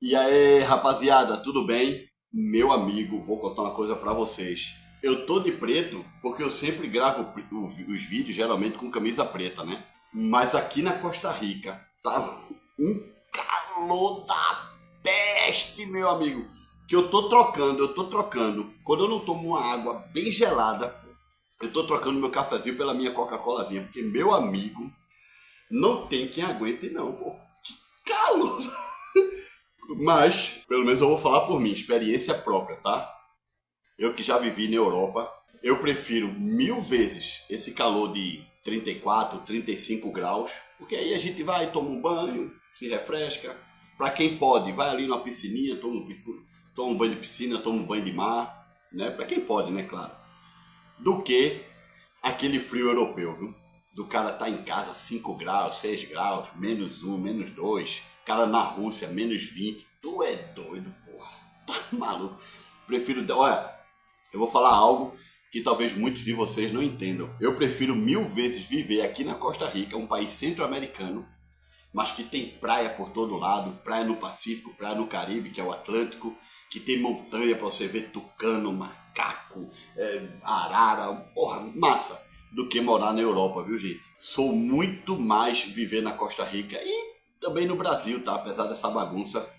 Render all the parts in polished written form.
E aí, rapaziada, tudo bem? Meu amigo, vou contar uma coisa pra vocês. Eu tô de preto porque eu sempre gravo os vídeos geralmente com camisa preta, né? Mas aqui na Costa Rica tá um calor da peste, meu amigo. Que eu tô trocando. Quando eu não tomo uma água bem gelada, eu tô trocando meu cafezinho pela minha Coca-Colazinha, porque meu amigo não tem quem aguente não, pô. Calor. Mas, pelo menos eu vou falar por mim, experiência própria, tá? Eu que já vivi na Europa, eu prefiro mil vezes esse calor de 34, 35 graus, porque aí a gente vai, toma um banho, se refresca. Pra quem pode, vai ali numa piscininha, toma um banho de piscina, toma um banho de mar, né? Pra quem pode, né, claro. Do que aquele frio europeu, viu? Do cara tá em casa 5 graus, 6 graus, menos um, menos dois. Cara na Rússia, menos 20. Tu é doido, porra. Tá maluco. Prefiro. Olha, eu vou falar algo que talvez muitos de vocês não entendam. Eu prefiro mil vezes viver aqui na Costa Rica, um país centro-americano, mas que tem praia por todo lado, praia no Pacífico, praia no Caribe, que é o Atlântico, que tem montanha para você ver tucano, macaco, arara, porra, massa, do que morar na Europa, viu, gente? Sou muito mais viver na Costa Rica e também no Brasil, tá? Apesar dessa bagunça,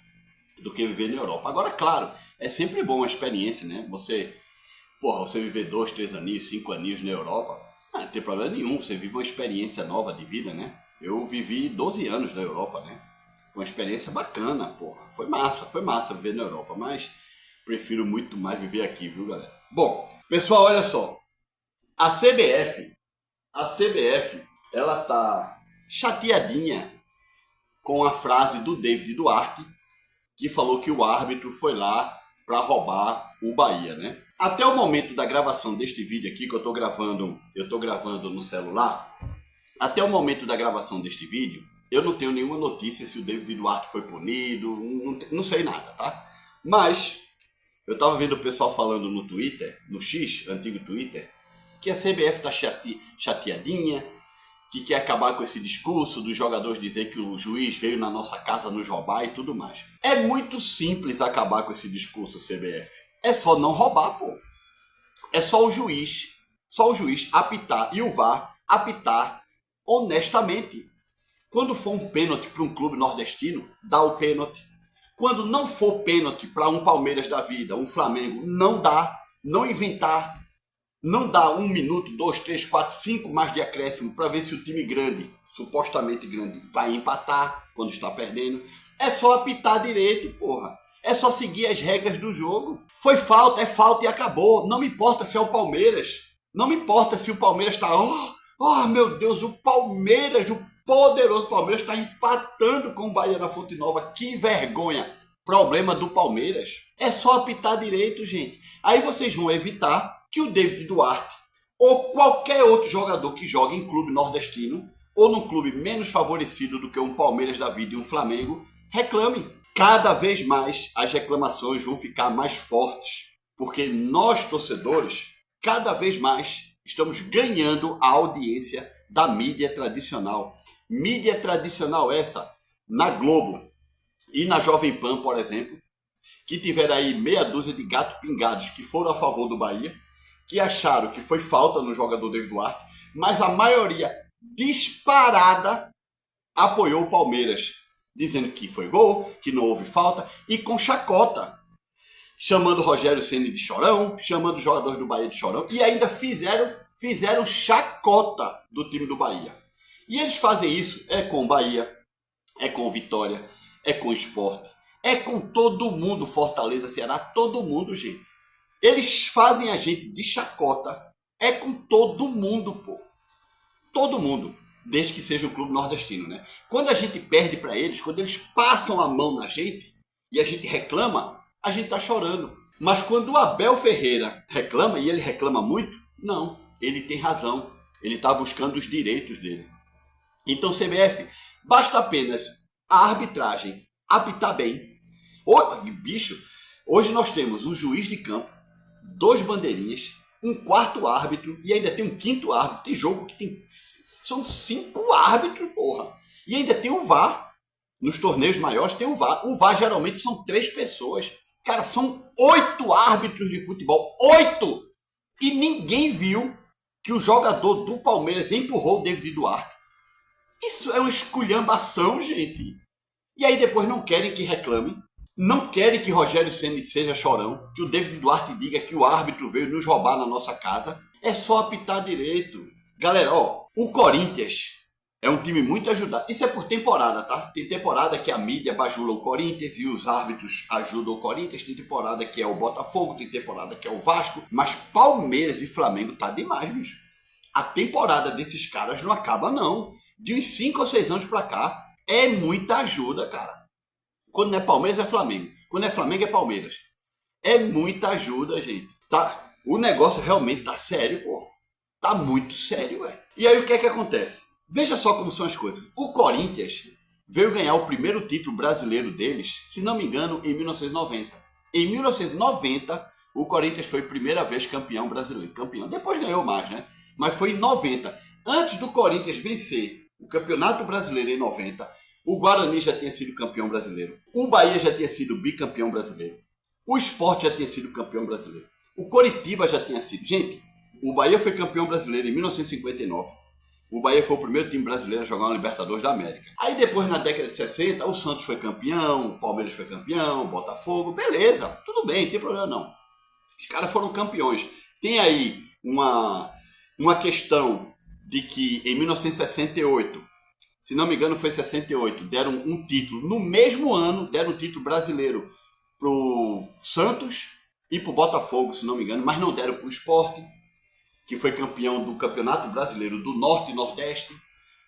do que viver na Europa. Agora, claro, é sempre bom a experiência, né? Você viver 2, 3 aninhos, 5 aninhos na Europa, não tem problema nenhum, você vive uma experiência nova de vida, né? Eu vivi 12 anos na Europa, né? Foi uma experiência bacana, porra. Foi massa viver na Europa, mas prefiro muito mais viver aqui, viu, galera? Bom, pessoal, olha só. A CBF, a CBF, ela tá chateadinha com a frase do David Duarte, que falou que o árbitro foi lá para roubar o Bahia, né? Até o momento da gravação deste vídeo aqui, que eu tô gravando no celular, até o momento da gravação deste vídeo, eu não tenho nenhuma notícia se o David Duarte foi punido, não sei nada, tá? Mas eu tava vendo o pessoal falando no Twitter, no X, antigo Twitter, que a CBF tá chateadinha, que quer acabar com esse discurso dos jogadores dizer que o juiz veio na nossa casa nos roubar e tudo mais. É muito simples acabar com esse discurso, CBF. É só não roubar, pô. É só o juiz apitar e o VAR apitar honestamente. Quando for um pênalti para um clube nordestino, dá o pênalti. Quando não for pênalti para um Palmeiras da vida, um Flamengo, não dá. Não inventar. Não dá 1 minuto, 2, 3, 4, 5 mais de acréscimo para ver se o time grande, supostamente grande, vai empatar quando está perdendo. É só apitar direito, porra. É só seguir as regras do jogo. Foi falta, é falta e acabou. Não me importa se é o Palmeiras. Não me importa se o Palmeiras está... Oh, meu Deus, o Palmeiras, o poderoso Palmeiras está empatando com o Bahia na Fonte Nova. Que vergonha. Problema do Palmeiras. É só apitar direito, gente. Aí vocês vão evitar que o David Duarte ou qualquer outro jogador que jogue em clube nordestino ou num clube menos favorecido do que um Palmeiras da vida e um Flamengo reclame. Cada vez mais as reclamações vão ficar mais fortes, porque nós, torcedores, cada vez mais estamos ganhando a audiência da mídia tradicional. Mídia tradicional essa na Globo e na Jovem Pan, por exemplo, que tiveram aí meia dúzia de gatos pingados que foram a favor do Bahia, que acharam que foi falta no jogador David Duarte, mas a maioria disparada apoiou o Palmeiras, dizendo que foi gol, que não houve falta, e com chacota, chamando o Rogério Ceni de chorão, chamando os jogadores do Bahia de chorão, e ainda fizeram chacota do time do Bahia. E eles fazem isso com o Bahia, com o Vitória, com o Sport, com todo mundo, Fortaleza, Ceará, todo mundo, gente. Eles fazem a gente de chacota, com todo mundo, pô. Todo mundo, desde que seja o clube nordestino, né? Quando a gente perde para eles, quando eles passam a mão na gente e a gente reclama, a gente tá chorando. Mas quando o Abel Ferreira reclama, e ele reclama muito, não, ele tem razão. Ele tá buscando os direitos dele. Então, CBF, basta apenas a arbitragem apitar bem. Bicho, hoje nós temos um juiz de campo, 2 bandeirinhas, um quarto árbitro e ainda tem um quinto árbitro. Tem jogo que são 5 árbitros, porra. E ainda tem o VAR. Nos torneios maiores tem o VAR. O VAR geralmente são 3 pessoas. Cara, são 8 árbitros de futebol. 8! E ninguém viu que o jogador do Palmeiras empurrou o David Duarte. Isso é uma esculhambação, gente. E aí depois não querem que reclame. Não querem que Rogério Ceni seja chorão. Que o David Duarte diga que o árbitro veio nos roubar na nossa casa. É só apitar direito. Galera, ó, o Corinthians é um time muito ajudado. Isso é por temporada, tá? Tem temporada que a mídia bajula o Corinthians e os árbitros ajudam o Corinthians. Tem temporada que é o Botafogo, tem temporada que é o Vasco. Mas Palmeiras e Flamengo tá demais, bicho. A temporada desses caras não acaba, não. De uns 5 ou 6 anos pra cá, é muita ajuda, cara. Quando não é Palmeiras, é Flamengo. Quando é Flamengo, é Palmeiras. É muita ajuda, gente. Tá? O negócio realmente tá sério, pô. Tá muito sério, velho. E aí o que é que acontece? Veja só como são as coisas. O Corinthians veio ganhar o primeiro título brasileiro deles, se não me engano, em 1990. Em 1990, o Corinthians foi a primeira vez campeão brasileiro. Campeão. Depois ganhou mais, né? Mas foi em 90. Antes do Corinthians vencer o Campeonato Brasileiro em 90, o Guarani já tinha sido campeão brasileiro. O Bahia já tinha sido bicampeão brasileiro. O Sport já tinha sido campeão brasileiro. O Coritiba já tinha sido. Gente, o Bahia foi campeão brasileiro em 1959. O Bahia foi o primeiro time brasileiro a jogar na Libertadores da América. Aí depois, na década de 60, o Santos foi campeão, o Palmeiras foi campeão, o Botafogo. Beleza, tudo bem, não tem problema não. Os caras foram campeões. Tem aí uma questão de que em 1968, se não me engano foi 68, deram um título. No mesmo ano, deram um título brasileiro pro Santos e pro Botafogo, se não me engano, mas não deram pro Sport, que foi campeão do Campeonato Brasileiro do Norte e Nordeste,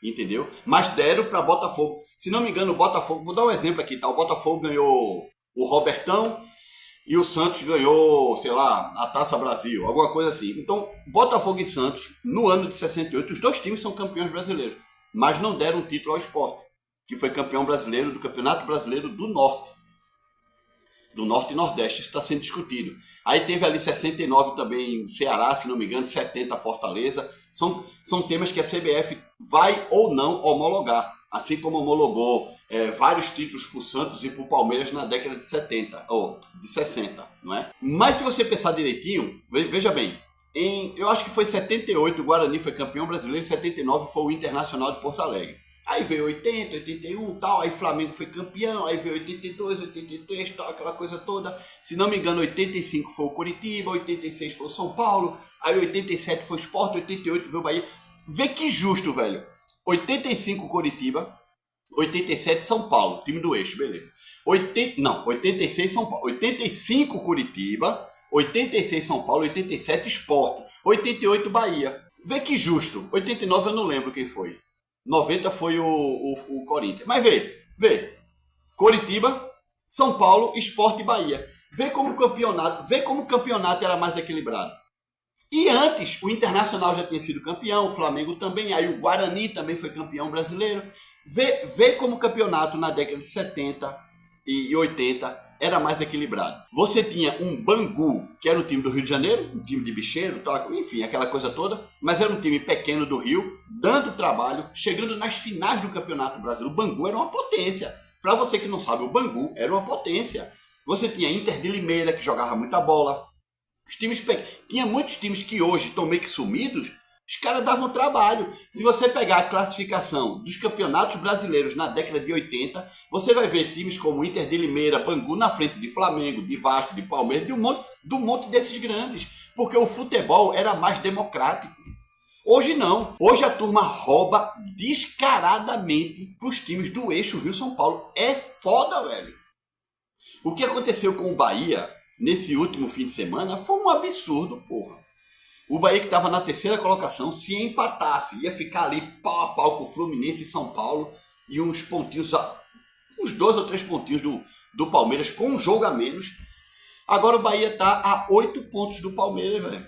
entendeu? Mas deram para Botafogo. Se não me engano, o Botafogo, vou dar um exemplo aqui, tá? O Botafogo ganhou o Robertão e o Santos ganhou, sei lá, a Taça Brasil, alguma coisa assim. Então, Botafogo e Santos, no ano de 68, os dois times são campeões brasileiros, mas não deram um título ao Sport, que foi campeão brasileiro do Campeonato Brasileiro do Norte e Nordeste. Isso está sendo discutido. Aí teve ali 69 também Ceará, se não me engano, 70 Fortaleza. São temas que a CBF vai ou não homologar, assim como homologou vários títulos para o Santos e para o Palmeiras na década de 70, ou de 60, não é? Mas se você pensar direitinho, veja bem, eu acho que foi 78 o Guarani foi campeão brasileiro, 79 foi o Internacional de Porto Alegre. Aí veio 80, 81 tal, aí Flamengo foi campeão, aí veio 82, 83, tal, aquela coisa toda. Se não me engano, 85 foi o Coritiba, 86 foi o São Paulo, aí 87 foi o Sport, 88 veio o Bahia. Vê que justo, velho. 85 Coritiba, 87 São Paulo, time do eixo, beleza. 86 São Paulo, 85 Coritiba, 86 São Paulo, 87 Sport, 88 Bahia. Vê que justo. 89 eu não lembro quem foi. 90 foi o Corinthians. Mas vê. Coritiba, São Paulo, Sport e Bahia. Vê como o campeonato era mais equilibrado. E antes, o Internacional já tinha sido campeão, o Flamengo também, aí o Guarani também foi campeão brasileiro. Vê como o campeonato na década de 70 e 80 era mais equilibrado. Você tinha um Bangu, que era um time do Rio de Janeiro, um time de bicheiro, tal, enfim, aquela coisa toda, mas era um time pequeno do Rio, dando trabalho, chegando nas finais do Campeonato Brasileiro. O Bangu era uma potência. Para você que não sabe, o Bangu era uma potência. Você tinha Inter de Limeira, que jogava muita bola. Tinha muitos times que hoje estão meio que sumidos. Os caras davam trabalho. Se você pegar a classificação dos campeonatos brasileiros na década de 80, você vai ver times como Inter de Limeira, Bangu na frente de Flamengo, de Vasco, de Palmeiras, de um monte desses grandes. Porque o futebol era mais democrático. Hoje não. Hoje a turma rouba descaradamente para os times do eixo Rio-São Paulo. É foda, velho. O que aconteceu com o Bahia nesse último fim de semana foi um absurdo, porra. O Bahia, que estava na 3ª colocação, se empatasse, ia ficar ali pau a pau com o Fluminense e São Paulo e uns pontinhos, uns 2 ou 3 pontinhos do Palmeiras com um jogo a menos. Agora o Bahia está a 8 pontos do Palmeiras, velho.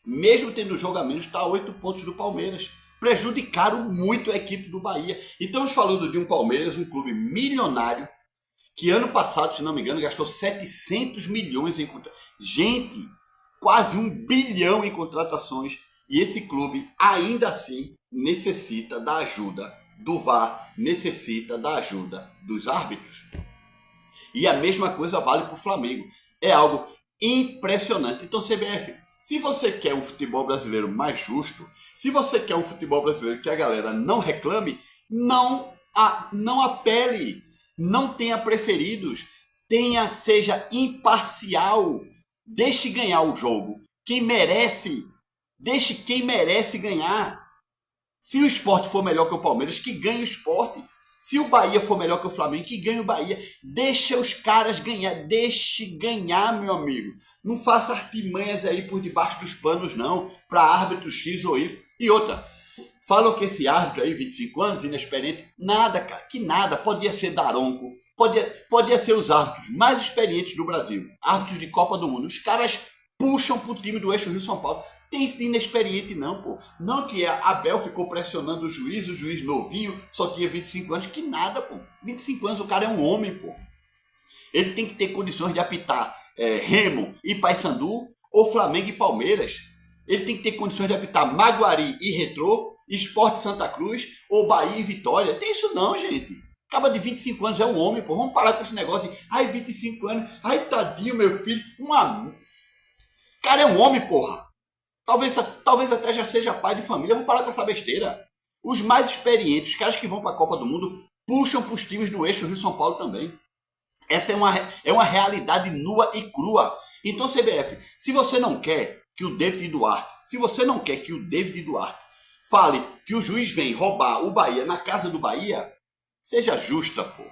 Mesmo tendo jogo a menos, está a 8 pontos do Palmeiras. Prejudicaram muito a equipe do Bahia. E estamos falando de um Palmeiras, um clube milionário, que ano passado, se não me engano, gastou 700 milhões em contratações. Gente, quase 1 bilhão em contratações. E esse clube, ainda assim, necessita da ajuda do VAR necessita da ajuda dos árbitros. E a mesma coisa vale para o Flamengo. É algo impressionante. Então, CBF, se você quer um futebol brasileiro mais justo, se você quer um futebol brasileiro que a galera não reclame, não apele, não tenha preferidos, seja imparcial, deixe ganhar o jogo. Quem merece, deixe quem merece ganhar. Se o Sport for melhor que o Palmeiras, que ganhe o Sport. Se o Bahia for melhor que o Flamengo, que ganhe o Bahia. Deixa os caras ganhar. Deixe ganhar, meu amigo. Não faça artimanhas aí por debaixo dos panos, não. Para árbitro X ou Y. E outra. Falam que esse árbitro aí, 25 anos, inexperiente. Nada, cara. Que nada. Podia ser Daronco. Podia ser os árbitros mais experientes do Brasil. Árbitros de Copa do Mundo. Os caras puxam pro time do eixo Rio-São Paulo. Tem isso de inexperiente não, pô. Não que a Abel ficou pressionando o juiz novinho, só tinha 25 anos. Que nada, pô. 25 anos, o cara é um homem, pô. Ele tem que ter condições de apitar Remo e Paysandu, ou Flamengo e Palmeiras. Ele tem que ter condições de apitar Maguari e Retrô, Sport Santa Cruz, ou Bahia e Vitória. Tem isso não, gente. Acaba de 25 anos, é um homem, pô. Vamos parar com esse negócio de 25 anos, tadinho, meu filho. O cara é um homem, porra. Talvez até já seja pai de família. Vamos parar com essa besteira. Os mais experientes, os caras que vão para a Copa do Mundo, puxam para os times do eixo Rio-São Paulo também. Essa é uma realidade nua e crua. Então, CBF, se você não quer que o David Duarte fale que o juiz vem roubar o Bahia na casa do Bahia, seja justa, pô.